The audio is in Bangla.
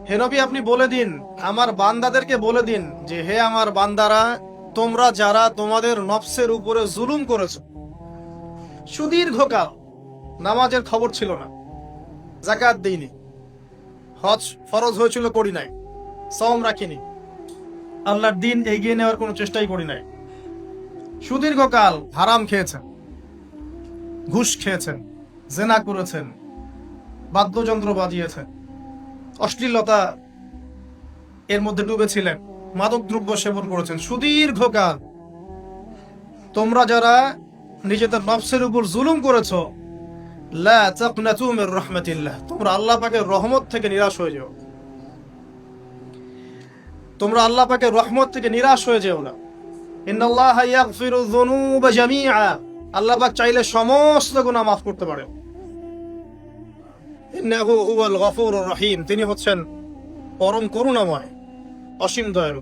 হে নবী, আপনি বলে দিন, আমার বান্দাদেরকে বলে দিন যে হে আমার বান্দারা, তোমরা যারা তোমাদের নফসের উপরে জুলুম করেছো, সুদীর্ঘকাল নামাজের খবর ছিল না, যাকাত দিইনি, হজ ফরজ হয়েছিল করি নাই, সওম রাখিনি, আল্লাহর দিন এগিয়ে নেওয়ার কোনো চেষ্টাই করি নাই, সুদীর্ঘকাল হারাম খেয়েছেন, ঘুষ খেয়েছেন, জেনা করেছেন, বাদ্যযন্ত্র বাজিয়েছেন, অশ্লীলতা এর মধ্যে ডুবেছিলেন, মাদক দ্রব্য সেবন করেছেন সুদীর্ঘকাল। তোমরা যারা নিজেদের নফসের উপর জুলুম করেছো, লা তাকনাতু মির রাহমাতিল্লাহ, তোমরা আল্লাহ পাকের রহমত থেকে নিরাশ হয়ে যাও, তোমরা আল্লাহ পাকের রহমত থেকে নিরাশ হয়ে যেও না। ইন্নাল্লাহা ইয়াগফিরু যুনুবা জামিআ, আল্লাহ পাক চাইলে সমস্ত গুনাহ মাফ করতে পারেন। ইন্নাহু হুয়াল গফুরুর রহিম, তিনি হচ্ছেন পরম করুণাময়, অসীম দয়ালু।